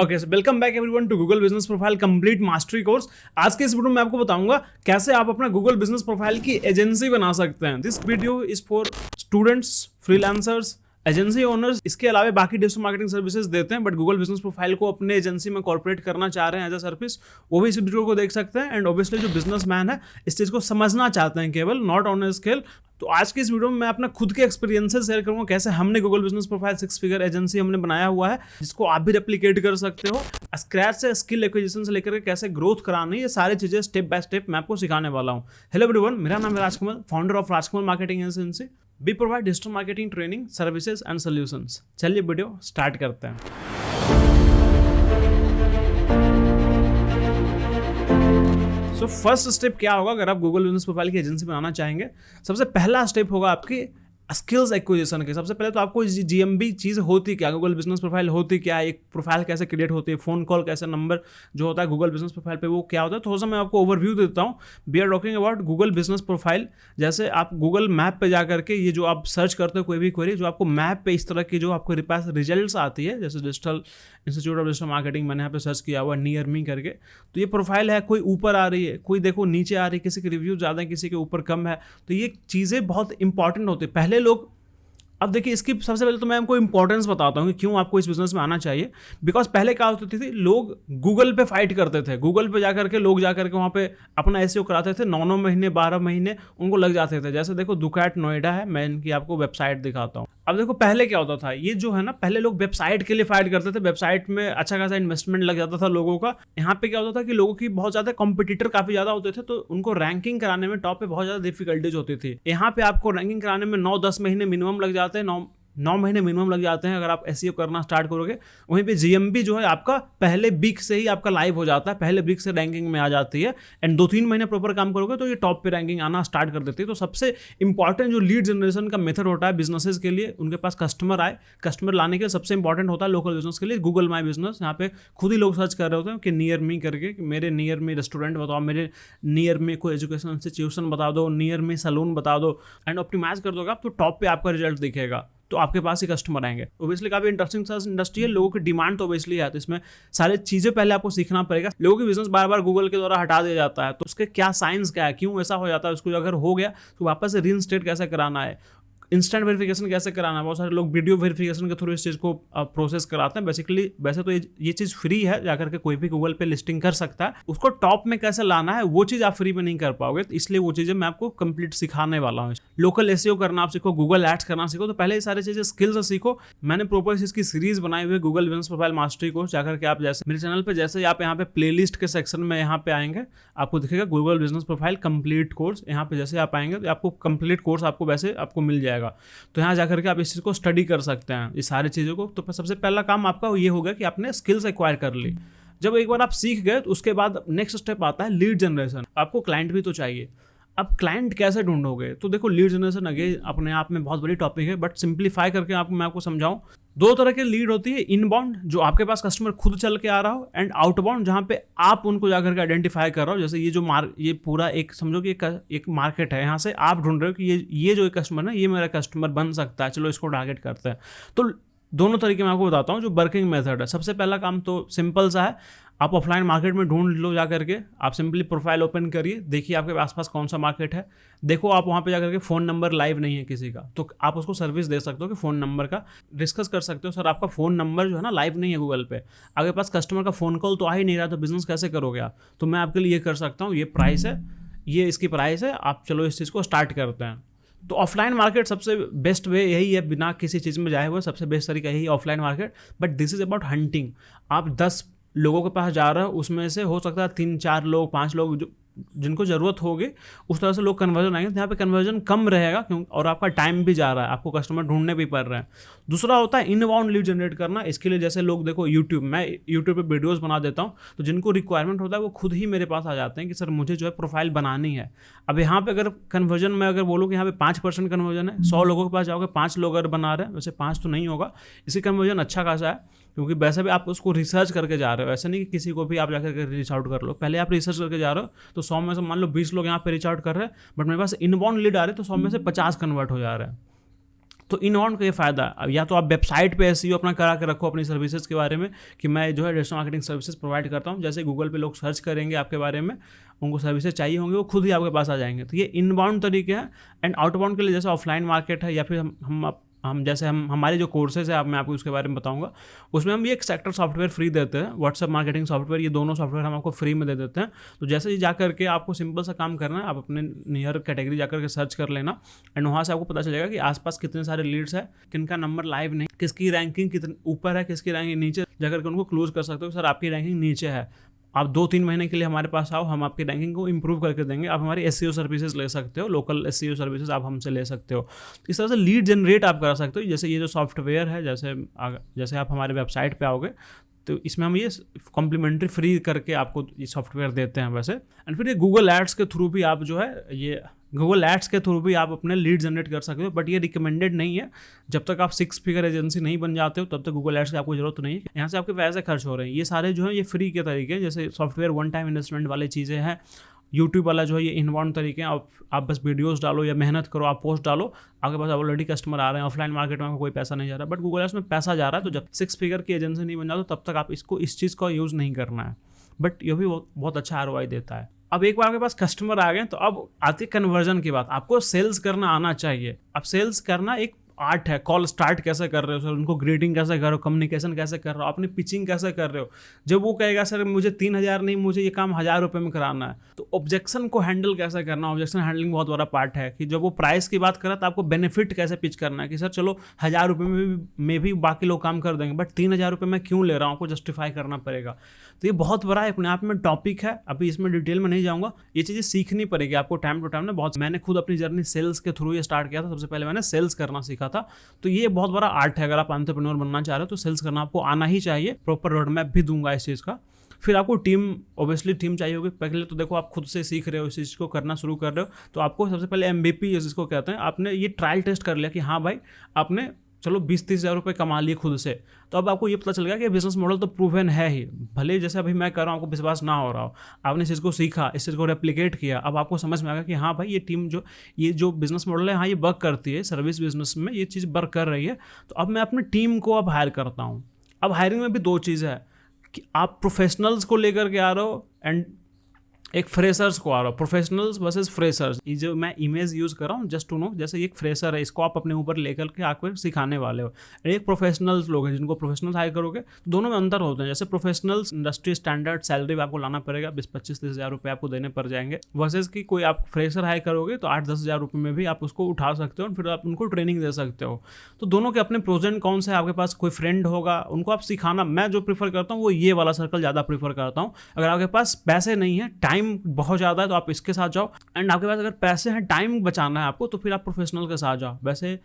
Okay, so welcome back everyone to Google business profile complete mastery course. आज के इस video में मैं आपको बताऊंगा कैसे आप अपना गूगल बिजनेस प्रोफाइल की एजेंसी बना सकते हैं। This video is for students, freelancers, agency owners. इसके अलावा बाकी डिजिटल मार्केटिंग सर्विसेज देते हैं, बट गूगल बिजनेस प्रोफाइल को अपने एजेंसी में कॉर्पोरेट करना चाह रहे हैं एज अ सर्विस, वो भी इस वीडियो को देख सकते हैं। एंड ऑब्वियसली जो बिजनेसमैन है इस चीज को समझना चाहते हैं केवल, नॉट ऑन ए स्केल। तो आज की इस वीडियो में मैं अपना खुद के एक्सपीरियंसेस शेयर करूंगा, कैसे हमने Google business profile 6 figure agency हमने बनाया हुआ है, जिसको आप भी रेप्लिकेट कर सकते हो। स्क्रैच से स्किल एक्विजिशन से लेकर के कैसे ग्रोथ करानी, ये सारी चीजें स्टेप बाय स्टेप मैं आपको सिखाने वाला हूँ। हेलो एवरीवन, मेरा नाम है Rajkamal, founder of Rajkamal marketing agency. We provide digital marketing training, services and solutions. चलिए वीडियो स्टार्ट करते हैं। तो फर्स्ट स्टेप क्या होगा अगर आप गूगल बिजनेस प्रोफाइल की एजेंसी बनाना चाहेंगे? सबसे पहला स्टेप होगा आपकी स्किल्स एक्विजिशन के। सबसे पहले तो आपको जीएमबी चीज़ होती क्या, गूगल बिजनेस प्रोफाइल होती क्या, एक प्रोफाइल कैसे क्रिएट होती है, फोन कॉल कैसे, नंबर जो होता है गूगल बिजनेस प्रोफाइल पे वो क्या होता है, थोड़ा सा मैं आपको ओवरव्यू देता हूँ। We are talking about Google business profile. जैसे आप गूगल मैप पे जा करके ये जो आप सर्च करते हो कोई भी क्वेरी, जो आपको मैप पे इस तरह की जो आपको पास रिजल्ट्स आती है, जैसे digital institute of digital marketing मैंने यहाँ पे सर्च किया हुआ नियर मी करके, तो ये प्रोफाइल है, कोई ऊपर आ रही है, कोई देखो नीचे आ रही है, किसी के रिव्यू ज़्यादा है, किसी के ऊपर कम है। तो ये चीज़ें बहुत इंपॉर्टेंट होती है। पहले लोग, अब देखिए इसकी सबसे पहले तो मैं आपको इंपॉर्टेंस बताता हूँ कि क्यों आपको इस बिजनेस में आना चाहिए। बिकॉज पहले क्या होती थी, लोग गूगल पे फाइट करते थे। गूगल पे जाकर के लोग जाकर के वहाँ पे अपना एसईओ कराते थे, 9 महीने 12 महीने उनको लग जाते थे। जैसे देखो दुकैट नोएडा है, मैं इनकी आपको वेबसाइट दिखाता हूँ। अब देखो पहले क्या होता था, ये जो है ना, पहले लोग वेबसाइट के लिए फाइट करते थे, वेबसाइट में अच्छा खासा इन्वेस्टमेंट लग जाता था लोगों का। यहाँ पे क्या होता था कि लोगों की बहुत ज़्यादा कॉम्पिटिटर काफ़ी ज़्यादा होते थे, तो उनको रैंकिंग कराने में टॉप पे बहुत ज़्यादा डिफिकल्टीज होती थी। यहाँ पे आपको रैंकिंग कराने में 9-10 महीने मिनिमम लग जाते हैं, 9 महीने मिनिमम लग जाते हैं अगर आप एसईओ करना स्टार्ट करोगे। वहीं पे जीएमबी जो है आपका पहले वीक से ही आपका लाइव हो जाता है, पहले वीक से रैंकिंग में आ जाती है। एंड 2-3 महीने प्रॉपर काम करोगे तो ये टॉप पे रैंकिंग आना स्टार्ट कर देती है। तो सबसे इंपॉर्टेंट जो लीड जनरेशन का मेथड होता है बिजनेसेस के लिए, उनके पास कस्टमर आए, कस्टमर लाने के लिए सबसे इंपॉर्टेंट होता है लोकल बिजनेस के लिए गूगल माई बिजनेस। यहाँ पे खुद ही लोग सर्च कर रहे होते हैं कि नियर मी करके, कि मेरे नियर मी रेस्टोरेंट बताओ, मेरे नियर में कोई एजुकेशन इंस्टीट्यूशन बता दो, नियर में सैलून बता दो। एंड ऑप्टिमाइज कर दोगे आप तो टॉप पे आपका रिजल्ट दिखेगा, तो आपके पास ही कस्टमर आएंगे। ओब्वियसली काफी इंटरेस्टिंग सा इंडस्ट्री है, लोगों की डिमांड तो ओब्वियसली है, तो इसमें सारी चीजें पहले आपको सीखना पड़ेगा। लोगों की बिजनेस बार बार गूगल के द्वारा हटा दिया जाता है, तो उसके क्या साइंस क्या है, क्यों ऐसा हो जाता है, उसको अगर हो गया तो वापस से रीइंस्टेट कैसे कराना है, इंस्टेंट वेरिफिकेशन कैसे कराना है। बहुत सारे लोग वीडियो वेरिफिकेशन के थ्रू इस चीज़ को प्रोसेस कराते हैं। बेसिकली वैसे तो ये चीज़ फ्री है, जाकर के कोई भी गूगल पे लिस्टिंग कर सकता है। उसको टॉप में कैसे लाना है वो चीज़ आप फ्री में नहीं कर पाओगे, तो इसलिए वो चीज़ें मैं आपको कंप्लीट सिखाने वाला हूँ। लोकल एसईओ करना आप सीखो, गूगल एड्स करना सीखो, तो पहले ये सारी चीज़ें स्किल्स सीखो। मैंने प्रॉपर इसकी सीरीज बनाई हुई है Google business profile mastery course. जाकर के आप जैसे मेरे चैनल पर, जैसे आप यहाँ पे प्लेलिस्ट के सेक्शन में यहाँ पे आएंगे, आपको दिखेगा Google business profile complete course. यहाँ पे जैसे आप आएंगे तो आपको कंप्लीट कोर्स आपको वैसे आपको मिल जाएगा। तो यहाँ जाकर के आप इस चीज़ को स्टडी कर सकते हैं, इस सारी चीज़ों को। तो सबसे पहला काम आपका ये होगा कि आपने स्किल्स एक्वायर कर ली। जब एक बार आप सीख गए तो उसके बाद नेक्स्ट स्टेप आता है लीड जनरेशन। आपको क्लाइंट भी तो चाहिए। अब क्लाइंट कैसे ढूंढोगे? तो देखो लीड जनरेशन अगे अपने आप में बहुत बड़ी टॉपिक है, बट सिंप्लीफाई करके मैं आपको समझाऊं। 2 तरह की लीड होती है, इनबाउंड जो आपके पास कस्टमर खुद चल के आ रहा हो, एंड आउटबाउंड जहां पे आप उनको जाकर के आइडेंटिफाई कर रहे हो। जैसे ये पूरा एक समझो कि एक मार्केट है, यहाँ से आप ढूंढ रहे हो कि ये जो एक कस्टमर है ये मेरा कस्टमर बन सकता है, चलो इसको टारगेट करते हैं। तो दोनों तरीके मैं आपको बताता हूँ जो वर्किंग मेथड है। सबसे पहला काम तो सिंपल सा है, आप ऑफलाइन मार्केट में ढूंढ लो जाकर के। आप सिंपली प्रोफाइल ओपन करिए, देखिए आपके आसपास कौन सा मार्केट है। देखो आप वहाँ पे जाकर के फ़ोन नंबर लाइव नहीं है किसी का, तो आप उसको सर्विस दे सकते हो कि फ़ोन नंबर का डिस्कस कर सकते हो। सर आपका फ़ोन नंबर जो है ना लाइव नहीं है गूगल पे, आपके पास कस्टमर का फ़ोन कॉल तो आ ही नहीं रहा, तो बिजनेस कैसे करोगे आप? तो मैं आपके लिए ये कर सकता हूँ, ये प्राइस है, ये इसकी प्राइस है, आप चलो इस चीज़ को स्टार्ट करते हैं। तो ऑफलाइन मार्केट सबसे बेस्ट वे यही है, बिना किसी चीज़ में जाए हुए सबसे बेस्ट तरीका यही है offline market. But this is about hunting. आप 10 लोगों के पास जा रहे हो, उसमें से हो सकता है 3-4 लोग 5 लोग जो जिनको ज़रूरत होगी उस तरह से लोग कन्वर्जन आएंगे। तो यहाँ पे कन्वर्जन कम रहेगा क्यों, और आपका टाइम भी जा रहा है, आपको कस्टमर ढूंढने भी पड़ रहे हैं। दूसरा होता है इनबाउंड लीड जनरेट करना। इसके लिए जैसे लोग देखो मैं यूट्यूब पे वीडियोस बना देता हूँ, तो जिनको रिक्वायरमेंट होता है वो खुद ही मेरे पास आ जाते हैं कि सर मुझे जो है प्रोफाइल बनानी है। अब यहाँ पे अगर कन्वर्जन में अगर बोलूँ कि यहाँ पे 5% कन्वर्जन है, 100 लोगों के पास जाओगे 5 लोग अगर बना रहे हैं, वैसे 5 तो नहीं होगा, इसकी कन्वर्जन अच्छा खासा है क्योंकि वैसे भी आप उसको रिसर्च करके जा रहे हो। ऐसा नहीं कि किसी को भी आप जाकर के रीच आउट कर लो, पहले आप रिसर्च करके जा रहे हो। तो 100 में से मान लो 20 लोग यहाँ पे रीच आउट कर रहे हैं, बट मेरे पास इनबाउंड लीड आ रहे हैं तो 100 में से 50 कन्वर्ट हो जा रहे हैं। तो इनबाउंड का ये फ़ायदा है। अब या तो आप वेबसाइट पे एसईओ अपना करा के रखो अपनी सर्विसेज के बारे में कि मैं जो है डिजिटल मार्केटिंग सर्विसेज प्रोवाइड करता हूँ, जैसे गूगल पे लोग सर्च करेंगे आपके बारे में, उनको सर्विसेज चाहिए होंगे, वो खुद ही आपके पास आ जाएंगे। तो ये इनबाउंड तरीके हैं। एंड आउटबाउंड के लिए जैसे ऑफलाइन मार्केट है, या फिर हम जैसे हमारे जो कोर्सेज है, अब मैं आपको उसके बारे में बताऊंगा, उसमें हम ये एक सेक्टर सॉफ्टवेयर फ्री देते हैं, व्हाट्सएप मार्केटिंग सॉफ्टवेयर, ये दोनों सॉफ्टवेयर हम आपको फ्री में दे देते हैं। तो जैसे ही जा करके आपको सिंपल सा काम करना है, आप अपने नियर कैटेगरी जा करके सर्च कर लेना, एंड वहाँ से आपको पता चलेगा कि आसपास कितने सारे लीड्स है, किनका नंबर लाइव नहीं, किसकी रैंकिंग कितनी ऊपर है, किसकी रैंकिंग नीचे, जाकर के उनको क्लोज कर सकते हो सर आपकी रैंकिंग नीचे है, आप 2-3 महीने के लिए हमारे पास आओ, हम आपकी रैंकिंग को इंप्रूव करके देंगे। आप हमारी एसईओ सर्विसेज ले सकते हो, लोकल एसईओ सर्विसेज आप हमसे ले सकते हो। इस तरह से लीड जनरेट आप करा सकते हो। जैसे ये जो सॉफ्टवेयर है, जैसे आप हमारे वेबसाइट पे आओगे तो इसमें हम ये कॉम्प्लीमेंट्री फ्री करके आपको ये सॉफ्टवेयर देते हैं वैसे। एंड फिर ये गूगल एड्स के थ्रू भी आप जो है, ये गूगल एड्स के थ्रू भी आप अपने लीड जनरेट कर सकते हो, बट ये रिकमेंडेड नहीं है। जब तक आप 6 फिगर एजेंसी नहीं बन जाते हो तब तक गूगल एड्स की आपको जरूरत नहीं है। यहाँ से आपके पैसे खर्च हो रहे हैं, ये सारे जो है ये फ्री के तरीके हैं। जैसे सॉफ्टवेयर वन टाइम इन्वेस्टमेंट वाली चीज़ें हैं। यूट्यूब वाला जो है ये इनबाउंड तरीके हैं, आप बस वीडियोस डालो या मेहनत करो, आप पोस्ट डालो, आपके पास ऑलरेडी कस्टमर आ रहे हैं। ऑफलाइन मार्केट में कोई पैसा नहीं जा रहा, बट गूगल एड्स में पैसा जा रहा है। तो जब 6 फिगर की एजेंसी नहीं बन जाते तब तक आप इस चीज़ का यूज़ नहीं करना है, बट ये भी बहुत अच्छा ROI देता है। अब एक बार आपके पास कस्टमर आ गए तो अब आती है कन्वर्जन की बात। आपको सेल्स करना आना चाहिए। अब सेल्स करना एक आर्ट है। कॉल स्टार्ट कैसे कर रहे हो सर, उनको ग्रीटिंग कैसे कर रहे हो, कम्युनिकेशन कैसे कर रहे हो, अपनी पिचिंग कैसे कर रहे हो। जब वो कहेगा सर मुझे 3000 नहीं, मुझे ये काम 1000 रुपये में कराना है, तो ऑब्जेक्शन को हैंडल कैसे करना। ऑब्जेक्शन हैंडलिंग बहुत बड़ा पार्ट है कि जब वो प्राइस की बात करा तो आपको बेनिफिट कैसे पिच करना है कि सर चलो 1000 रुपये में भी बाकी लोग काम कर देंगे, बट 3000 रुपये मैं क्यों ले रहा हूँ, आपको जस्टिफाई करना पड़ेगा। तो ये बहुत बड़ा अपने आप में टॉपिक है। अभी इसमें डिटेल में नहीं जाऊँगा, ये चीज़ें सीखनी पड़ेगी आपको टाइम टू टाइम ना। बहुत मैंने खुद अपनी जर्नी सेल्स के थ्रू ये स्टार्ट किया था। सबसे पहले मैंने सेल्स करना सीखा था। तो ये बहुत बड़ा आर्ट है। अगर आप एंटरप्रेन्योर बनना चाह रहे हो तो सेल्स करना आपको आना ही चाहिए। प्रॉपर रोड मैप भी दूंगा इस चीज़ का। फिर आपको ऑब्वियसली टीम चाहिए होगी। पहले तो देखो आप खुद से सीख रहे हो, इस चीज़ को करना शुरू कर रहे हो, तो आपको सबसे पहले MVP जिसको कहते हैं, आपने ये ट्रायल टेस्ट कर लिया कि हाँ भाई आपने चलो 20-30 हज़ार रुपये कमा लिए खुद से, तो अब आपको ये पता चल गया कि बिजनेस मॉडल तो प्रूवन है ही। भले जैसे अभी मैं कर रहा हूँ आपको विश्वास ना हो रहा हो, आपने इस चीज़ को सीखा, इस चीज़ को रेप्लिकेट किया, अब आपको समझ में आ गया कि हाँ भाई ये जो बिजनेस मॉडल है, हाँ ये वर्क करती है, सर्विस बिजनेस में ये चीज़ वर्क कर रही है। तो अब मैं अपनी टीम को अब हायर करता हूँ। अब हायरिंग में भी 2 चीज़ है कि आप प्रोफेशनल्स को लेकर के आ रहे हो एंड एक फ्रेशर्स को आ रहा हो। प्रोफेशनल्स वर्सेस फ्रेशर्स, ये जो मैं इमेज यूज़ कर रहा हूँ जस्ट टू नो, जैसे एक फ्रेशर है, इसको आप अपने ऊपर लेकर के आपको सिखाने वाले हो। एक प्रोफेशनल्स लोग हैं जिनको प्रोफेशनल्स हायर करोगे, तो दोनों में अंतर होते हैं। जैसे प्रोफेशनल्स इंडस्ट्री स्टैंडर्ड सैलरी आपको लाना पड़ेगा, 20-25-30 हज़ार रुपये आपको देने पड़ जाएंगे। वर्सेस कि कोई आप फ्रेशर हायर करोगे तो 8-10 हज़ार रुपये में भी आप उसको उठा सकते हो, फिर आप उनको ट्रेनिंग दे सकते हो। तो दोनों के अपने प्रोज एंड कॉन्स है। आपके पास कोई फ्रेंड होगा, उनको आप सिखाना, मैं जो प्रीफर करता हूँ वो ये वाला सर्कल ज़्यादा प्रीफर करता हूँ। अगर आपके पास पैसे नहीं है, टाइम बहुत ज़्यादा है, तो आप इसके साथ जाओ। एंड आपके पास अगर पैसे हैं, टाइम बचाना है आपको, तो फिर आप प्रोफेशनल के साथ जाओ। वैसे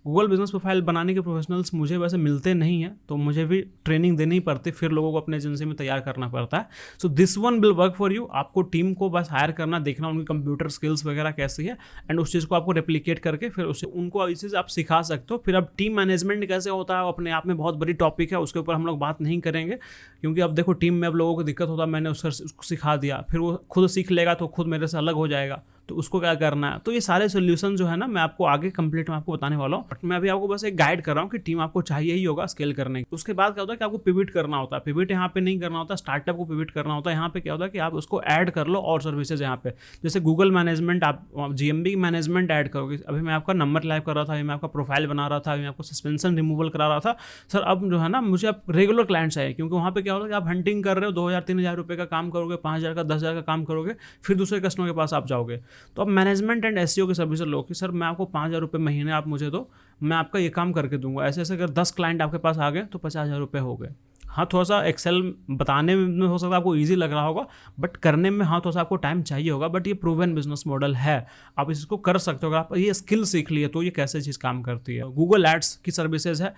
गूगल बिजनेस प्रोफाइल बनाने के प्रोफेशनल्स मुझे वैसे मिलते नहीं हैं, तो मुझे भी ट्रेनिंग देनी पड़ती, फिर लोगों को अपने एजेंसी में तैयार करना पड़ता है। So this one will work for you. आपको टीम को बस हायर करना, देखना उनकी कंप्यूटर स्किल्स वगैरह कैसी है, एंड उस चीज़ को आपको रेप्लिकेट करके फिर उससे उनको ये चीज़ आप सिखा सकते हो। फिर अब टीम मैनेजमेंट कैसे होता है, अपने आप में बहुत बड़ी टॉपिक है, उसके ऊपर हम लोग बात नहीं करेंगे, क्योंकि अब देखो टीम में अब लोगों को दिक्कत होता है, मैंने उसको सिखा दिया, फिर वो खुद सीख लेगा तो खुद मेरे से अलग हो जाएगा, तो उसको क्या करना है। तो ये सारे सोल्यूशन जो है ना, मैं आपको आगे कंप्लीट में आपको बताने वाला हूँ, बट मैं अभी आपको बस एक गाइड कर रहा हूँ कि टीम आपको चाहिए ही होगा स्केल करने की। उसके बाद क्या होता है कि आपको पिविट करना होता है। पिविट यहाँ पे नहीं करना होता, स्टार्टअप को पिविट करना होता है। यहाँ पे क्या होता है कि आप उसको ऐड कर लो और सर्विसेज यहाँ पे, जैसे गूगल मैनेजमेंट, आप GMB मैनेजमेंट ऐड करोगे। अभी मैं आपका नंबर लाइव कर रहा था, अभी मैं आपका प्रोफाइल बना रहा था, अभी मैं आपको सस्पेंशन रिमूवल करा रहा था। सर अब जो है ना, मुझे अब रेगुलर क्लाइंट्स चाहिए, क्योंकि वहाँ पे क्या होता है कि आप हंटिंग कर रहे हो, 2000-3000 रुपये का काम करोगे, 5000 का 10,000 का काम करोगे, फिर दूसरे कस्टमर के पास आप जाओगे। तो अब मैनेजमेंट एंड SEO की सर्विस लो कि सर मैं आपको 5000 रुपये महीने आप मुझे दो, मैं आपका ये काम करके दूंगा। ऐसे ऐसे अगर 10 क्लाइंट आपके पास आ गए तो 50,000 रुपये हो गए। हाँ, थोड़ा सा एक्सेल बताने में हो सकता है आपको ईजी लग रहा होगा, बट करने में हाँ थोड़ा सा आपको टाइम चाहिए होगा, बट ये प्रूवन बिजनेस मॉडल है, आप इसको कर सकते हो। अगर आप ये स्किल सीख लिए तो ये कैसे चीज़ काम करती है। गूगल एड्स की सर्विसेज है,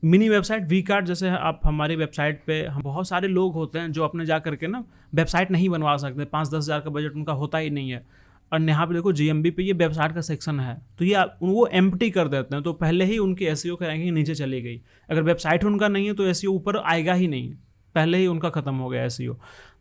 मिनी वेबसाइट वी कार्ड, जैसे आप हमारी वेबसाइट पे, हम बहुत सारे लोग होते हैं जो अपने जा करके ना वेबसाइट नहीं बनवा सकते, 5-10 हज़ार का बजट उनका होता ही नहीं है। और यहाँ पे देखो GMB पे ये वेबसाइट का सेक्शन है, तो ये वो एम्प्टी कर देते हैं, तो पहले ही उनकी SEO की रैंकिंग नीचे चली गई। अगर वेबसाइट उनका नहीं है तो SEO ऊपर आएगा ही नहीं, पहले ही उनका खत्म हो गया SEO।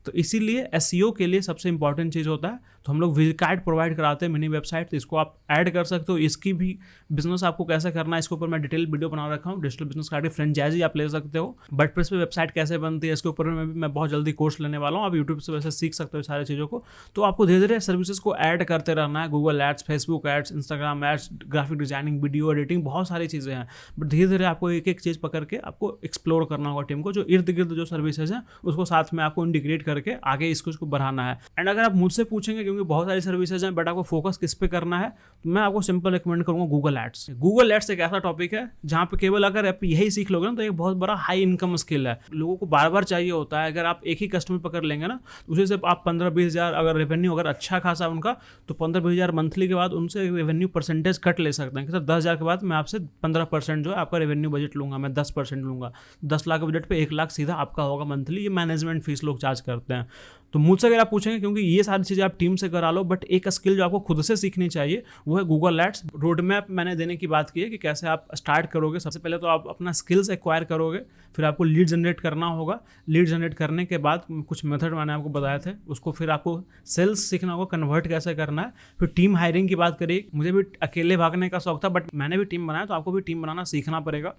तो इसीलिए SEO के लिए सबसे इंपॉर्टेंट चीज़ होता है तो हम लोग विजिट प्रोवाइड कराते हैं, मिनी वेबसाइट, तो इसको आप ऐड कर सकते हो। इसकी भी बिजनेस आपको कैसे करना है इसके ऊपर मैं डिटेल वीडियो बना रखा हूँ। डिजिटल बिजनेस कार्ड की फ्रेंचाइजी आप ले सकते हो। वर्डप्रेस पे वेबसाइट कैसे बनती है इसके ऊपर मैं बहुत जल्दी कोर्स लेने वाला हूँ। आप यूट्यूब से वैसे सीख सकते हो सारी चीज़ों को। तो आपको धीरे धीरे सर्विसेज को ऐड करते रहना है, Google ads, Facebook ads, Instagram ads, graphic designing, video editing, बहुत सारी चीज़ें हैं। बट धीरे धीरे आपको एक एक चीज़ पकड़ के आपको एक्सप्लोर करना होगा टीम को, जो इर्द गिर्द जो सर्विसेज हैं उसको साथ में आपको इंटीग्रेट करके आगे इसको बढ़ाना है। एंड अगर आप मुझसे पूछेंगे, क्योंकि बहुत सारी सर्विसेज हैं बट आपको फोकस किस पे करना है, तो मैं आपको सिंपल रिकमेंड करूंगा गूगल एड्स। गूगल एड्स एक ऐसा टॉपिक है जहां पे केवल अगर आप यही सीख लोगे ना तो एक बहुत बड़ा हाई इनकम स्किल है। लोगों को बार बार चाहिए होता है। अगर आप एक ही कस्टमर पकड़ लेंगे ना, उसी से आप 15-20 हज़ार अगर रेवेन्यू अगर अच्छा खासा उनका, तो 15-20 हज़ार मंथली के बाद उनसे रेवेन्यू परसेंटेज कट ले सकते हैं कि सर 10 हज़ार के बाद मैं आपसे 15% जो है आपका रेवेन्यू बजट लूंगा, मैं 10% लूंगा। 10 लाख के बजट पे 1 लाख सीधा आपका होगा मंथली। ये मैनेजमेंट फीस लोग चार्ज करते हैं। तो मुझसे अगर आप पूछेंगे, क्योंकि ये सारी चीज़ें आप टीम से करा लो, बट एक स्किल जो आपको खुद से सीखनी चाहिए वो है गूगल एड्स। रोड मैप मैंने देने की बात की है कि कैसे आप स्टार्ट करोगे। सबसे पहले तो आप अपना स्किल्स एक्वायर करोगे, फिर आपको लीड जनरेट करना होगा। लीड जनरेट करने के बाद कुछ मेथड मैंने आपको बताए थे, उसको फिर आपको सेल्स सीखना होगा, कन्वर्ट कैसे करना है। फिर टीम हायरिंग की बात करिए। मुझे भी अकेले भागने का शौक था, बट मैंने भी टीम बनाया, तो आपको भी टीम बनाना सीखना पड़ेगा।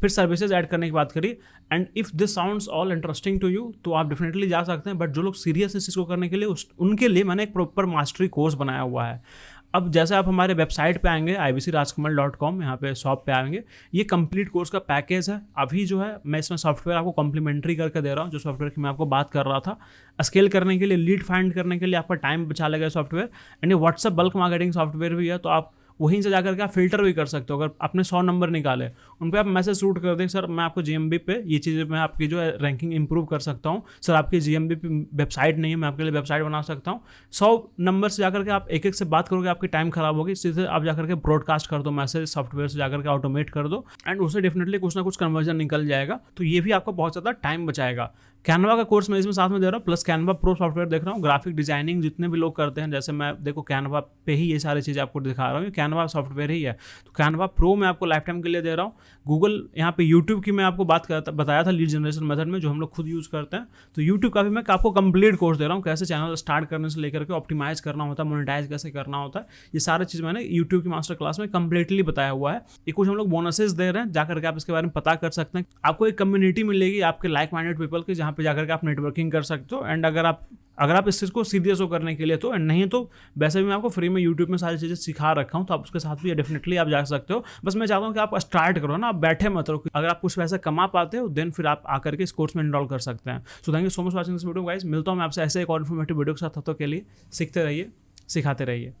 फिर सर्विसेज ऐड करने की बात करिए। And if this sounds all interesting to you, तो आप डेफिनेटली जा सकते हैं। बट जो लोग सीरियस इस चीज़ को करने के लिए, उनके लिए मैंने एक प्रॉपर मास्टरी कोर्स बनाया हुआ है। अब जैसे आप हमारे वेबसाइट पे आएंगे ibcrajkamal.com, यहाँ पे शॉप पे आएंगे, ये कंप्लीट कोर्स का पैकेज है। अभी जो है मैं इसमें सॉफ्टवेयर आपको कॉम्प्लीमेंट्री करके दे रहा हूँ, जो सॉफ्टवेयर की मैं आपको बात कर रहा था। स्केल करने के लिए, लीड फाइंड करने के लिए आपका टाइम बचा लेगा सॉफ्टवेयर। एंड ये व्हाट्सएप बल्क मार्केटिंग सॉफ्टवेयर भी है, तो आप वहीं से जाकर के आप फिल्टर भी कर सकते हो। अगर आपने 100 नंबर निकाले, उन पर आप मैसेज शूट कर दें, सर मैं आपको जीएमबी पे ये चीज़ें, मैं आपकी जो है रैंकिंग इंप्रूव कर सकता हूँ, सर आपकी जीएमबी पे वेबसाइट नहीं है, मैं आपके लिए वेबसाइट बना सकता हूँ। 100 नंबर से जाकर के आप एक एक से बात करोगे, आपकी टाइम खराब होगी। सीधे आप जाकर के ब्रॉडकास्ट कर दो मैसेज, सॉफ्टवेयर से जाकर के ऑटोमेट कर दो, एंड उससे डेफिनेटली कुछ ना कुछ कन्वर्जन निकल जाएगा। तो ये भी आपको बहुत ज़्यादा टाइम बचाएगा। कैनवा का कोर्स मैं इसमें साथ में दे रहा हूँ, प्लस कैनवा प्रो सॉफ्टवेयर देख रहा हूँ। ग्राफिक डिजाइनिंग जितने भी लोग करते हैं, जैसे मैं देखो कैनवा पे ही ये सारी चीज़ें आपको दिखा रहा हूँ, कैनवा सॉफ्टवेयर ही है। तो कैनवा प्रो मैं आपको लाइफ टाइम के लिए दे रहा हूँ। गूगल यहाँ पे यूट्यूब की मैं आपको बताया था लीड जनरेशन मेथड में, जो हम लोग खुद यूज़ करते हैं। तो यूट्यूब का भी मैं आपको कंप्लीट कोर्स दे रहा हूँ, कैसे चैनल स्टार्ट करने से लेकर के ऑप्टिमाइज करना होता है, मोनेटाइज कैसे करना होता है। ये सारी चीज़ मैंने यूट्यूब की मास्टर क्लास में कंप्लीटली बताया हुआ है। ये कुछ हम लोग बोनसेस दे रहे हैं, जाकर के आप इसके बारे में पता कर सकते हैं। आपको एक कम्युनिटी मिलेगी आपके लाइक माइंडेड पीपल की, जहाँ पे जाकर के आप नेटवर्किंग कर सकते हो। एंड अगर आप इस चीज़ को सीरियस हो करने के लिए, तो नहीं तो वैसे भी मैं आपको फ्री में यूट्यूब में सारी चीज़ें सिखा रखा हूँ, तो आप उसके साथ भी डेफिनेटली आप जा सकते हो। बस मैं चाहता हूँ कि आप स्टार्ट करो ना, आप बैठे मत रहो। अगर आप कुछ पैसे कमा पाते हो, देन फिर आप आकर के इस कोर्स में एनरोल कर सकते हैं। So thank you so much watching this video guys. मिलता हूँ मैं आपसे ऐसे एक और इन्फॉर्मेटिव वीडियो के साथ। तब तक के लिए सीखते रहिए, सिखाते रहिए।